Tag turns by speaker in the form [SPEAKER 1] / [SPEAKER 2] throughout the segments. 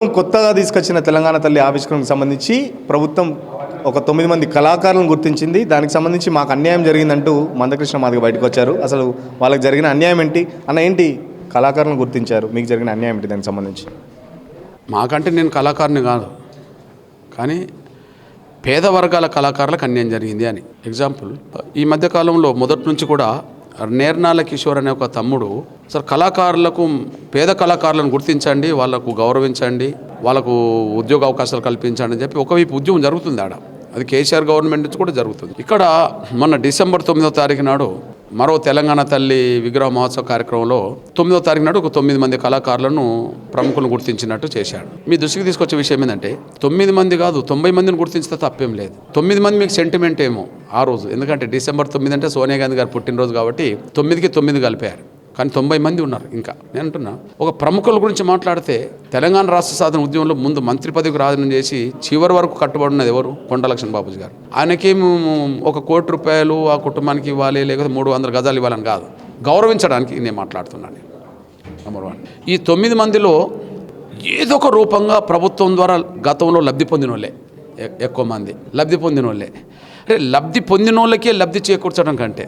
[SPEAKER 1] కొత్తగా తీసుకొచ్చిన తెలంగాణ తల్లి ఆవిష్కరణకు సంబంధించి ప్రభుత్వం ఒక 9 మంది కళాకారులను గుర్తించింది. దానికి సంబంధించి మాకు అన్యాయం జరిగిందంటూ మందకృష్ణ మాదిగ బయటకు వచ్చారు. అసలు వాళ్ళకి జరిగిన అన్యాయం ఏంటి ఏంటి కళాకారులను గుర్తించారు, మీకు జరిగిన అన్యాయం ఏంటి దానికి సంబంధించి?
[SPEAKER 2] మాకంటే నేను కళాకారుని కాదు, కానీ పేద వర్గాల కళాకారులకు అన్యాయం జరిగింది అని. ఎగ్జాంపుల్, ఈ మధ్యకాలంలో మొదటి నుంచి కూడా నేర్నాల కిషోర్ అనే ఒక తమ్ముడు సార్ కళాకారులకు, పేద కళాకారులను గుర్తించండి, వాళ్ళకు గౌరవించండి, వాళ్ళకు ఉద్యోగ అవకాశాలు కల్పించండి అని చెప్పి ఒకవైపు ఉద్యమం జరుగుతుంది ఆడ. అది కేసీఆర్ గవర్నమెంట్ నుంచి కూడా జరుగుతుంది. ఇక్కడ మొన్న డిసెంబర్ 9వ తారీఖు నాడు మరో తెలంగాణ తల్లి విగ్రహ మహోత్సవ కార్యక్రమంలో 9వ తారీఖు నాడు ఒక 9 మంది కళాకారులను ప్రముఖులను గుర్తించినట్టు చేశాడు. మీ దృష్టికి తీసుకొచ్చే విషయం ఏంటంటే 9 మంది కాదు 90 మందిని గుర్తించితే తప్పేం లేదు. 9 మంది మీకు సెంటిమెంట్ ఏమో ఆ రోజు, ఎందుకంటే డిసెంబర్ 9 అంటే సోనియా గాంధీ గారు పుట్టినరోజు కాబట్టి 9కి 9 కలిపారు. కానీ 90 మంది ఉన్నారు. ఇంకా నేను అంటున్నా, ఒక ప్రముఖుల గురించి మాట్లాడితే తెలంగాణ రాష్ట్ర సాధన ఉద్యమంలో ముందు మంత్రి పదవికి రాజీనామా చేసి చివరి వరకు కట్టుబడి ఉన్నది ఎవరు? కొండా లక్ష్మణ్ బాబుజీ గారు. ఆయనకేం ₹1 కోటి ఆ కుటుంబానికి ఇవ్వాలి, లేకపోతే 300 గజాలు ఇవ్వాలని కాదు, గౌరవించడానికి నేను మాట్లాడుతున్నాను. నెంబర్ 1. ఈ 9 మందిలో ఏదో ఒక రూపంగా ప్రభుత్వం ద్వారా గతంలో లబ్ధి పొందిన వాళ్ళే ఎక్కువ మంది. లబ్ధి పొందిన వాళ్ళే. అంటే లబ్ధి పొందిన వాళ్ళకే లబ్ధి చేకూర్చడం కంటే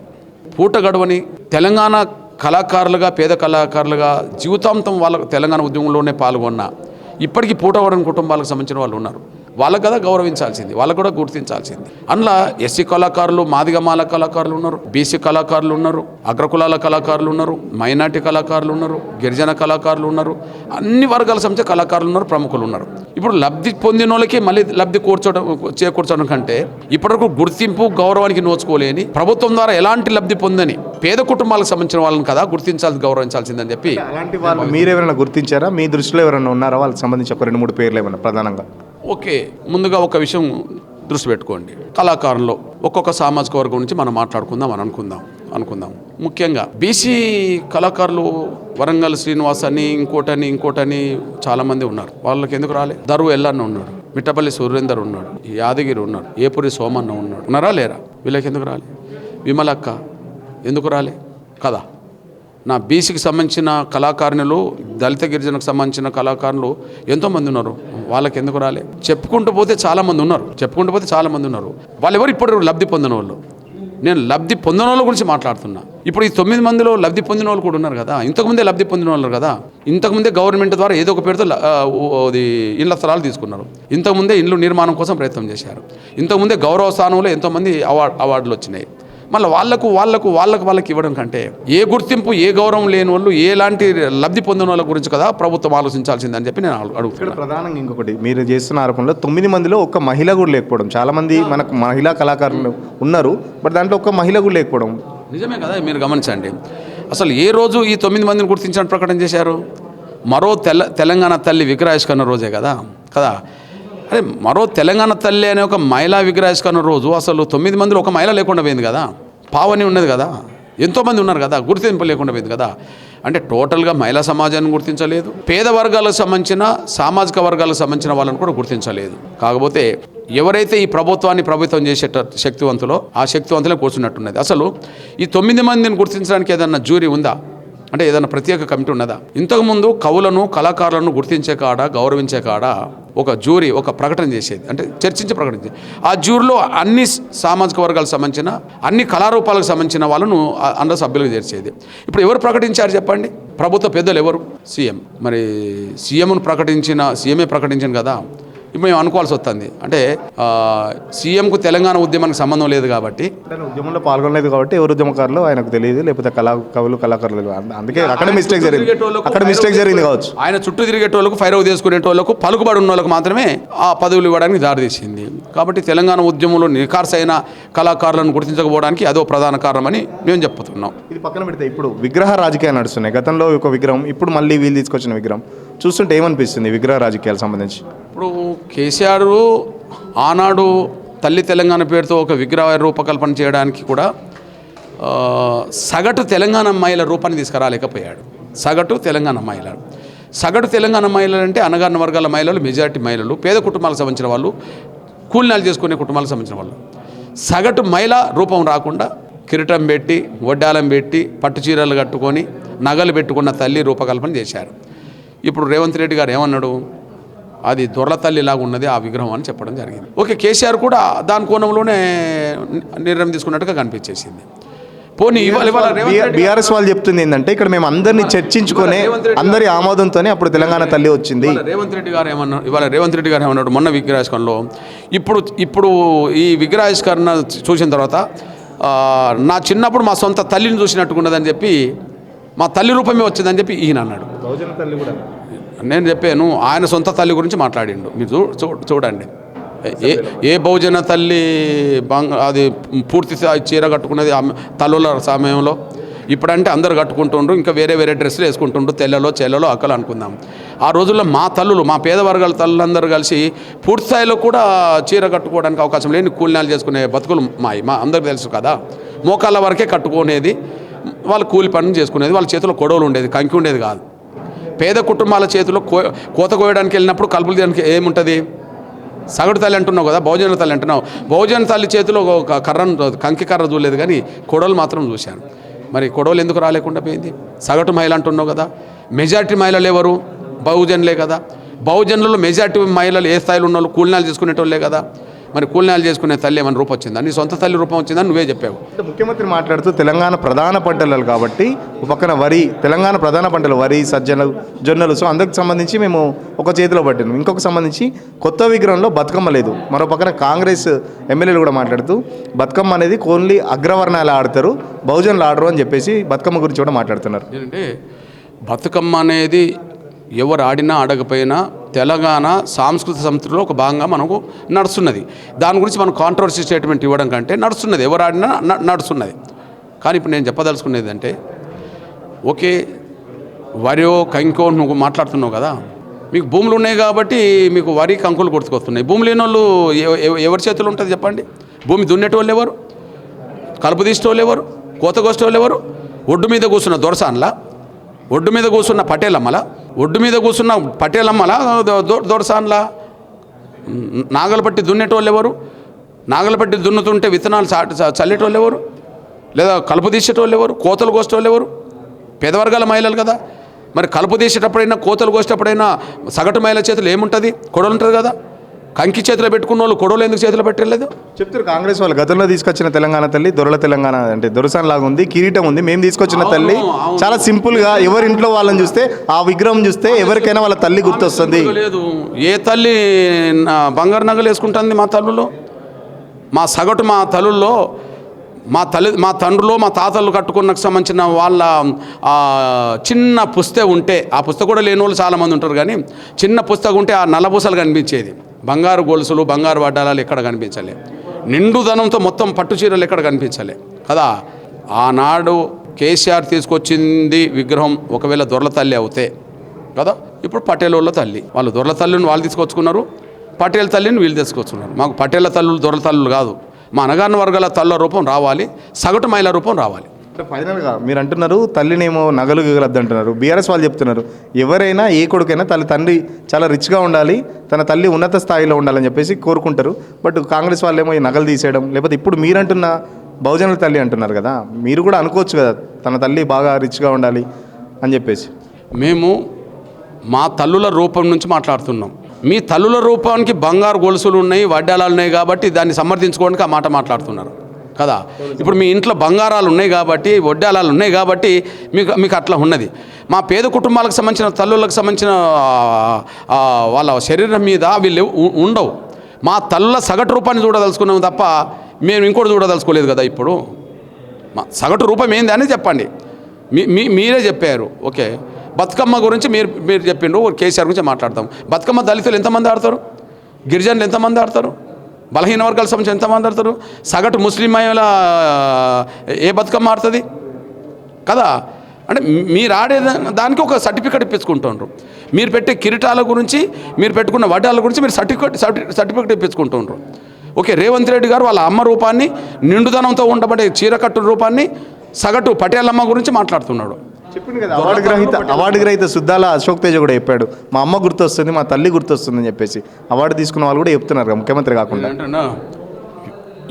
[SPEAKER 2] పూట గడవని తెలంగాణ కళాకారులుగా, పేద కళాకారులుగా జీవితాంతం వాళ్ళ తెలంగాణ ఉద్యమంలోనే పాల్గొన్న ఇప్పటికీ పూటగడని కుటుంబాలకు సంబంధించిన వాళ్ళు ఉన్నారు. వాళ్ళకు కదా గౌరవించాల్సింది, వాళ్ళకు కూడా గుర్తించాల్సింది. అందులో ఎస్సీ కళాకారులు, మాదిగమాల కళాకారులు ఉన్నారు, బీసీ కళాకారులు ఉన్నారు, అగ్రకులాల కళాకారులు ఉన్నారు, మైనార్టీ కళాకారులు ఉన్నారు, గిరిజన కళాకారులు ఉన్నారు, అన్ని వర్గాల సంబంధించిన కళాకారులు ఉన్నారు, ప్రముఖులు ఉన్నారు. ఇప్పుడు లబ్ధి పొందిన వాళ్ళకి మళ్ళీ లబ్ధి చేకూర్చడం కంటే ఇప్పటివరకు గుర్తింపు, గౌరవానికి నోచుకోలేని, ప్రభుత్వం ద్వారా ఎలాంటి లబ్ధి పొందని పేద కుటుంబాలకు సంబంధించిన వాళ్ళని కదా గుర్తించాల్సి, గౌరవించాల్సిందని చెప్పి.
[SPEAKER 1] అలాంటి వాళ్ళు మీరెవరైనా గుర్తించారా? మీ దృష్టిలో ఎవరైనా ఉన్నారా వాళ్ళకి సంబంధించి? ఒక 2-3 పేర్లు ఏమైనా ప్రధానంగా?
[SPEAKER 2] ఓకే, ముందుగా ఒక విషయం దృష్టి పెట్టుకోండి. కళాకారుల్లో ఒక్కొక్క సామాజిక వర్గం నుంచి మనం మాట్లాడుకుందాం అని అనుకుందాం. ముఖ్యంగా బీసీ కళాకారులు వరంగల్ శ్రీనివాస్ అని ఇంకోటని చాలామంది ఉన్నారు. వాళ్ళకి ఎందుకు రాలే? దరువు ఎల్లన్న ఉన్నాడు, మిట్టపల్లి సురేందర్ ఉన్నాడు, యాదగిరి ఉన్నాడు, ఏపురి సోమన్న ఉన్నాడు. ఉన్నారా లేరా? వీళ్ళకి ఎందుకు రాలే? విమలక్క ఎందుకు రాలే కదా? నా బీసీకి సంబంధించిన కళాకారులు, దళిత గిరిజనకు సంబంధించిన కళాకారులు ఎంతోమంది ఉన్నారు. వాళ్ళకి ఎందుకు రాలే? చెప్పుకుంటూ పోతే చాలామంది ఉన్నారు. వాళ్ళు ఎవరు? ఇప్పుడు లబ్ధి పొందిన వాళ్ళు. నేను లబ్ధి పొందిన వాళ్ళ గురించి మాట్లాడుతున్నా. ఇప్పుడు ఈ 9 మందిలో లబ్ధి పొందిన వాళ్ళు కూడా ఉన్నారు కదా. ఇంతకుముందే లబ్ధి పొందిన వాళ్ళు కదా. ఇంతకుముందే గవర్నమెంట్ ద్వారా ఏదో ఒక పేరుతో ఇళ్ల స్థలాలు తీసుకున్నారు. ఇంతకుముందే ఇల్లు నిర్మాణం కోసం ప్రయత్నం చేశారు. ఇంతకుముందే గౌరవ స్థానంలో ఎంతోమంది అవార్డులు వచ్చినాయి. మళ్ళీ వాళ్ళకి ఇవ్వడం కంటే ఏ గుర్తింపు, ఏ గౌరవం లేని వాళ్ళు, ఎలాంటి లబ్ధి పొందిన వాళ్ళ గురించి కదా ప్రభుత్వం ఆలోచించాల్సిందని చెప్పి నేను అడుగుతున్నాను.
[SPEAKER 1] ప్రధానంగా ఇంకొకటి, మీరు చేస్తున్న ఆరోపణలో 9 మందిలో ఒక్క మహిళ కూడా లేకపోవడం. చాలామంది మనకు మహిళా కళాకారులు ఉన్నారు, బట్ దాంట్లో ఒక్క మహిళ కూడా లేకపోవడం
[SPEAKER 2] నిజమే కదా. మీరు గమనించండి, అసలు ఏ రోజు ఈ 9 మందిని గుర్తించినట్టు ప్రకటన చేశారు? మరో తెలంగాణ తల్లి విగ్రహావిష్కరణ రోజే కదా. అరే, మరో తెలంగాణ తల్లి అనే ఒక మహిళా విగ్రహావిష్కరణ రోజు అసలు 9 మందిలో ఒక మహిళ లేకుండా పోయింది కదా. పావని ఉన్నది కదా, ఎంతోమంది ఉన్నారు కదా, గుర్తింపు లేకుండా పోయింది కదా. అంటే టోటల్గా మహిళా సమాజాన్ని గుర్తించలేదు, పేద వర్గాలకు సంబంధించిన, సామాజిక వర్గాలకు సంబంధించిన వాళ్ళని కూడా గుర్తించలేదు. కాకపోతే ఎవరైతే ఈ ప్రభుత్వం చేసే శక్తివంతులో ఆ శక్తివంతులే కూర్చున్నట్టున్నది. అసలు ఈ 9 మందిని గుర్తించడానికి ఏదన్నా జ్యూరీ ఉందా? అంటే ఏదైనా ప్రత్యేక కమిటీ ఉన్నదా? ఇంతకుముందు కవులను, కళాకారులను గుర్తించే కాడ, గౌరవించే కాడ ఒక జ్యూరీ ఒక ప్రకటన చేసేది, అంటే చర్చించి ప్రకటించేది. ఆ జ్యూరీలో అన్ని సామాజిక వర్గాలకు సంబంధించిన, అన్ని కళారూపాలకు సంబంధించిన వాళ్ళను అందరూ సభ్యులకు చేర్చేది. ఇప్పుడు ఎవరు ప్రకటించారు చెప్పండి? ప్రభుత్వ పెద్దలు ఎవరు? సీఎం. మరి సీఎమే ప్రకటించింది కదా. ఇప్పుడు మేము అనుకోవాల్సి వస్తుంది. అంటే సీఎంకు తెలంగాణ ఉద్యమానికి సంబంధం లేదు కాబట్టి,
[SPEAKER 1] ఉద్యమంలో పాల్గొనలేదు కాబట్టి ఎవరు ఉద్యమకారులు ఆయనకు తెలియదు, లేకపోతే కవులు కళాకారులు, అందుకే అక్కడ మిస్టేక్ జరిగింది కావచ్చు.
[SPEAKER 2] ఆయన చుట్టూ తిరిగేటోళ్ళకు, ఫైరవ్ చేసుకునేటోళ్ళకు, పలుకుబడి ఉన్న వాళ్ళకు మాత్రమే ఆ పదవులు ఇవ్వడానికి దారితీసింది. కాబట్టి తెలంగాణ ఉద్యమంలో నిఖార్సైన కళాకారులను గుర్తించకపోవడానికి అదో ప్రధాన కారణమని మేము చెప్తున్నాం.
[SPEAKER 1] ఇది పక్కన పెడితే ఇప్పుడు విగ్రహ రాజకీయాలు నడుస్తున్నాయి. గతంలో ఒక విగ్రహం, ఇప్పుడు మళ్ళీ వీళ్ళు తీసుకొచ్చిన విగ్రహం చూస్తుంటే ఏమనిపిస్తుంది విగ్రహ రాజకీయాలకు సంబంధించి?
[SPEAKER 2] ఇప్పుడు కేసీఆర్ ఆనాడు తల్లి తెలంగాణ పేరుతో ఒక విగ్రహ రూపకల్పన చేయడానికి కూడా సగటు తెలంగాణ మహిళల రూపాన్ని తీసుకురాలేకపోయాడు. సగటు తెలంగాణ మహిళలు అంటే అణగారిన వర్గాల మహిళలు, మెజారిటీ మహిళలు, పేద కుటుంబాలకు సంబంధించిన వాళ్ళు, కూలినాలు చేసుకునే కుటుంబాలకు సంబంధించిన వాళ్ళు. సగటు మహిళ రూపం రాకుండా కిరీటం పెట్టి, వడ్డాలం పెట్టి, పట్టు చీరలు కట్టుకొని, నగలు పెట్టుకున్న తల్లి రూపకల్పన చేశారు. ఇప్పుడు రేవంత్ రెడ్డి గారు ఏమన్నాడు? అది దొరల తల్లిలాగా ఉన్నది ఆ విగ్రహం అని చెప్పడం జరిగింది. ఓకే, కేసీఆర్ కూడా దాని కోణంలోనే నిర్ణయం తీసుకున్నట్టుగా కనిపించేసింది. పోనీ ఇవాళ
[SPEAKER 1] బీఆర్ఎస్ వాళ్ళు చెప్తుంది ఏంటంటే ఇక్కడ మేము అందరినీ చర్చించుకొని అందరి ఆమోదంతోనే అప్పుడు తెలంగాణ తల్లి వచ్చింది.
[SPEAKER 2] రేవంత్ రెడ్డి గారు ఏమన్నాడు మొన్న విగ్రహావిష్కరణలో, ఇప్పుడు ఈ విగ్రహావిష్కరణ చూసిన తర్వాత నా చిన్నప్పుడు మా సొంత తల్లిని చూసినట్టుకున్నదని చెప్పి, మా తల్లి రూపమే వచ్చిందని చెప్పి ఈయన అన్నాడు. నేను చెప్పాను, ఆయన సొంత తల్లి గురించి మాట్లాడిండు. మీరు చూడండి, ఏ బహుజన తల్లి అది పూర్తి చీర కట్టుకున్నది తల్లుల సమయంలో. ఇప్పుడంటే అందరు కట్టుకుంటుండ్రు, ఇంకా వేరే వేరే డ్రెస్సులు వేసుకుంటుండ్రు, తెల్లలో చెల్లలో అక్కలు అనుకుందాం. ఆ రోజుల్లో మా తల్లులు, మా పేద వర్గాల తల్లులందరూ కలిసి పూర్తి స్థాయిలో కూడా చీర కట్టుకోవడానికి అవకాశం లేని కూలినాలు చేసుకునే బతుకులు మా అందరికీ తెలుసు కదా. మోకాళ్ళ వరకే కట్టుకునేది, వాళ్ళు కూలి పనులు చేసుకునేది, వాళ్ళ చేతిలో కొడవలు ఉండేది, కంకి ఉండేది కాదు. పేద కుటుంబాల చేతిలో కోత కోయడానికి వెళ్ళినప్పుడు కలుపులు తీయడానికి ఏముంటుంది? సగటు తల్లి అంటున్నావు కదా, బహుజన తల్లి అంటున్నావు. బహుజన తల్లి చేతిలో ఒక కర్రను, కంకి కర్ర చూడలేదు, కానీ కొడవలు మాత్రం చూశాను. మరి కొడవలు ఎందుకు రాలేకుండా పోయింది? సగటు మహిళ అంటున్నావు కదా, మెజారిటీ మహిళలు ఎవరు? బహుజనులే కదా. బహుజనులలో మెజారిటీ మహిళలు ఏ స్థాయిలో ఉన్న వాళ్ళు కూలినాలు చేసుకునేటోళ్ళే కదా. మరి కూలినాలు చేసుకునే తల్లి ఏమైనా రూపం వచ్చిందా? నీ సొంత తల్లి రూపం వచ్చిందని నువ్వే చెప్పావు.
[SPEAKER 1] ముఖ్యమంత్రి మాట్లాడుతూ తెలంగాణ ప్రధాన పంటలు కాబట్టి ఒక పక్కన వరి, తెలంగాణ ప్రధాన పంటలు వరి, సజ్జలు, జొన్నలు, సో అందరికి సంబంధించి మేము ఒక చేతిలో పట్టినాం. ఇంకొక సంబంధించి కొత్త విగ్రహంలో బతుకమ్మ లేదు. మరో పక్కన కాంగ్రెస్ ఎమ్మెల్యేలు కూడా మాట్లాడుతూ బతుకమ్మ అనేది ఓన్లీ అగ్రవర్ణాలు ఆడతారు, బహుజనులు ఆడరు అని చెప్పేసి బతుకమ్మ గురించి కూడా మాట్లాడుతున్నారు.
[SPEAKER 2] ఏంటంటే బతుకమ్మ అనేది ఎవరు ఆడినా ఆడకపోయినా తెలంగాణ సాంస్కృతిక సంస్కృతిలో ఒక భాగంగా మనకు నడుస్తున్నది. దాని గురించి మనం కాంట్రవర్సీ స్టేట్మెంట్ ఇవ్వడం కంటే నడుస్తున్నది, ఎవరు ఆడినా నడుస్తున్నది. కానీ ఇప్పుడు నేను చెప్పదలుచుకునేది అంటే, ఓకే వరియో కంకో నువ్వు మాట్లాడుతున్నావు కదా, మీకు భూములు ఉన్నాయి కాబట్టి మీకు వరి కంకులు గుర్తుకొస్తున్నాయి. భూమి లేని వాళ్ళు ఎవరి చేతులు ఉంటుంది చెప్పండి? భూమి దున్నేటోళ్ళు ఎవరు? కలుపు తీసేటోళ్ళు ఎవరు? కోత కోసేటోళ్ళు ఎవరు? ఒడ్డు మీద కూర్చున్న దొరసాన్లా, ఒడ్డు మీద కూర్చున్న పటేలమ్మల, ఒడ్డు మీద కూర్చున్న పటేలమ్మల, దొరసాన్లా. నాగలపట్టి దున్నేటోళ్ళు ఎవరు? నాగలపట్టి దున్నుతుంటే విత్తనాలు చల్లేటోళ్ళు ఎవరు? లేదా కలుపు తీసేటోళ్ళు ఎవరు? కోతలు కోసేటోళ్ళు ఎవరు? పేదవర్గాల మహిళలు కదా. మరి కలుపు తీసేటప్పుడైనా, కోతలు కోసేటప్పుడైనా సగటు మహిళ చేతులు ఏముంటుంది? కొడవలు ఉంటుంది కదా. కంకి చేతిలో పెట్టుకున్న వాళ్ళు కొడవలు ఎందుకు చేతిలో పెట్టలేదు?
[SPEAKER 1] చెప్తారు కాంగ్రెస్ వాళ్ళు గతంలో తీసుకొచ్చిన తెలంగాణ తల్లి దొరల తెలంగాణ అంటే దొరసాన్ లాగా ఉంది, కిరీటం ఉంది. మేము తీసుకొచ్చిన తల్లి చాలా సింపుల్గా, ఎవరి ఇంట్లో వాళ్ళని చూస్తే ఆ విగ్రహం చూస్తే ఎవరికైనా వాళ్ళ తల్లి గుర్తొస్తుంది.
[SPEAKER 2] లేదు, ఏ తల్లి బంగారు నగలు వేసుకుంటుంది? మా తల్లులో, మా సగటు మా తల్లుల్లో, మా తండ్రులు, మా తాతలు కట్టుకున్నకు సంబంధించిన వాళ్ళ చిన్న పుస్తకం ఉంటే, ఆ పుస్తకం కూడా లేని వాళ్ళు చాలామంది ఉంటారు, కానీ చిన్న పుస్తకం ఉంటే ఆ నల్లపూసలు కనిపించేది. బంగారు గొలుసులు, బంగారు వడ్డాలాలు ఎక్కడ కనిపించలే. నిండుదనంతో మొత్తం పట్టు చీరలు ఎక్కడ కనిపించలే కదా. ఆనాడు కేసీఆర్ తీసుకొచ్చింది విగ్రహం ఒకవేళ దొరల తల్లి అవుతే కదా, ఇప్పుడు పటేలోళ్ళ తల్లి. వాళ్ళు దొరల తల్లిని వాళ్ళు తీసుకొచ్చుకున్నారు, పటేల్ తల్లిని వీళ్ళు తీసుకొచ్చుకున్నారు. మాకు పటేళ్ల తల్లులు దొరల తల్లులు కాదు, మా అనగారిన వర్గాల తల్ల రూపం రావాలి, సగటు మహిళ రూపం రావాలి.
[SPEAKER 1] ఫైనల్గా మీరు అంటున్నారు తల్లినేమో నగలు గిగలద్దు అంటున్నారు. బీఆర్ఎస్ వాళ్ళు చెప్తున్నారు ఎవరైనా ఏ కొడుకైనా తండ్రి చాలా రిచ్గా ఉండాలి, తన తల్లి ఉన్నత స్థాయిలో ఉండాలని చెప్పేసి కోరుకుంటారు. బట్ కాంగ్రెస్ వాళ్ళేమో ఈ నగలు తీసేయడం, లేకపోతే ఇప్పుడు మీరంటున్న బహుజనుల తల్లి అంటున్నారు కదా, మీరు కూడా అనుకోవచ్చు కదా తన తల్లి బాగా రిచ్గా ఉండాలి అని చెప్పేసి.
[SPEAKER 2] మేము మా తల్లుల రూపం నుంచి మాట్లాడుతున్నాం. మీ తల్లుల రూపానికి బంగారు గొలుసులు ఉన్నాయి, వడ్డాలాలు ఉన్నాయి కాబట్టి దాన్ని సమర్థించుకోవడానికి ఆ మాట మాట్లాడుతున్నారు కదా. ఇప్పుడు మీ ఇంట్లో బంగారాలు ఉన్నాయి కాబట్టి, వడ్డాలాలు ఉన్నాయి కాబట్టి మీకు అట్లా ఉన్నది. మా పేద కుటుంబాలకు సంబంధించిన తల్లులకు సంబంధించిన వాళ్ళ శరీరం మీద వీళ్ళు ఉండవు. మా తల్లుల సగటు రూపాన్ని చూడదలుచుకున్నాం తప్ప మేము ఇంకోటి చూడదలుచుకోలేదు కదా. ఇప్పుడు మా సగటు రూపం ఏంది అని చెప్పండి. మీరే చెప్పారు. ఓకే, బతుకమ్మ గురించి మీరు చెప్పిండ్రు, కేసీఆర్ గురించి మాట్లాడతాం. బతుకమ్మ దళితులు ఎంతమంది ఆడతారు? గిరిజనులు ఎంతమంది ఆడతారు? బలహీన వర్గాల సంబంధించి ఎంతమంది ఆడతారు? సగటు ముస్లిం మహిళ ఏ బతుకమ్మ ఆడుతుంది కదా. అంటే మీరు ఆడే దానికి ఒక సర్టిఫికేట్ ఇప్పించుకుంటుండ్రు. మీరు పెట్టే కిరీటాల గురించి, మీరు పెట్టుకున్న వడ్డాల గురించి మీరు సర్టిఫికేట్ ఇప్పించుకుంటుండ్రు. ఓకే, రేవంత్ రెడ్డి గారు వాళ్ళ అమ్మ రూపాన్ని, నిండుదనంతో ఉండబడే చీరకట్టు రూపాన్ని, సగటు పటేలమ్మ గురించి మాట్లాడుతున్నాడు.
[SPEAKER 1] చెప్పింది కదా అవార్డు గ్రహీత సుద్దాల అశోక్ తేజ కూడా చెప్పాడు, మా అమ్మ గుర్తొస్తుంది, మా తల్లి గుర్తొస్తుంది అని చెప్పేసి. అవార్డు తీసుకున్న వాళ్ళు కూడా చెప్తున్నారు ముఖ్యమంత్రి కాకుండా.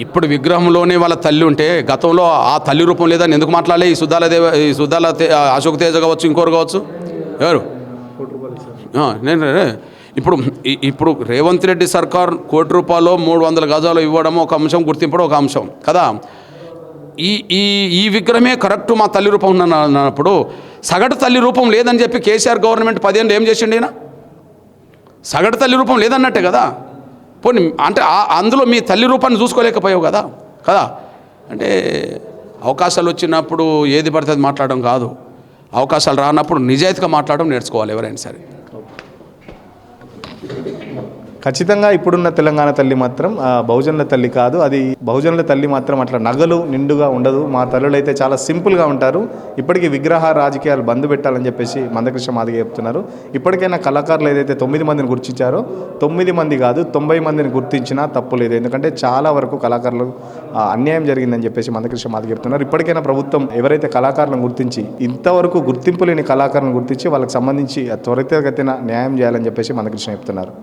[SPEAKER 2] ఇప్పుడు విగ్రహంలోనే వాళ్ళ తల్లి ఉంటే గతంలో ఆ తల్లి రూపం లేదని ఎందుకు మాట్లాడలే? ఈ సుద్దాల అశోక్ తేజ కావచ్చు, ఇంకోరు కావచ్చు, ఎవరు నేను ఇప్పుడు రేవంత్ రెడ్డి సర్కార్ ₹1 300 గజాలు ఇవ్వడం ఒక అంశం, గుర్తింపడం ఒక అంశం కదా. ఈ విగ్రహమే కరెక్ట్ మా తల్లి రూపం అన్నప్పుడు సగటు తల్లి రూపం లేదని చెప్పి కేసీఆర్ గవర్నమెంట్ 10 ఏళ్ళు ఏం చేసిండు ఈయన? సగటు తల్లి రూపం లేదన్నట్టే కదా. పోనీ అంటే అందులో మీ తల్లి రూపాన్ని చూసుకోలేకపోయావు కదా కదా. అంటే అవకాశాలు వచ్చినప్పుడు ఏది పడితే అది మాట్లాడడం కాదు, అవకాశాలు రానప్పుడు నిజాయితీగా మాట్లాడడం నేర్చుకోవాలి ఎవరైనా సరే.
[SPEAKER 1] ఖచ్చితంగా ఇప్పుడున్న తెలంగాణ తల్లి మాత్రం బహుజనుల తల్లి కాదు. అది బహుజనుల తల్లి మాత్రం అట్లా నగలు నిండుగా ఉండదు. మా తల్లులు అయితే చాలా సింపుల్గా ఉంటారు. ఇప్పటికీ విగ్రహ రాజకీయాలు బంద్ పెట్టాలని చెప్పేసి మందకృష్ణ మాదిగ చెప్తున్నారు. ఇప్పటికైనా కళాకారులు ఏదైతే 9 మందిని గుర్తించారో 9 మంది కాదు 90 మందిని గుర్తించినా తప్పు లేదు. ఎందుకంటే చాలా వరకు కళాకారులు అన్యాయం జరిగిందని చెప్పేసి మందకృష్ణ మాదిగ చెప్తున్నారు. ఇప్పటికైనా ప్రభుత్వం ఎవరైతే కళాకారులను గుర్తించి ఇంతవరకు గుర్తింపు లేని కళాకారులను గుర్తించి వాళ్ళకి సంబంధించి త్వరితగతిన న్యాయం చేయాలని చెప్పేసి మందకృష్ణ చెప్తున్నారు.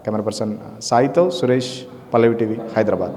[SPEAKER 1] కెమెరా పర్సన్ సాయితో సురేష్, పల్లవి టీవీ, హైదరాబాద్.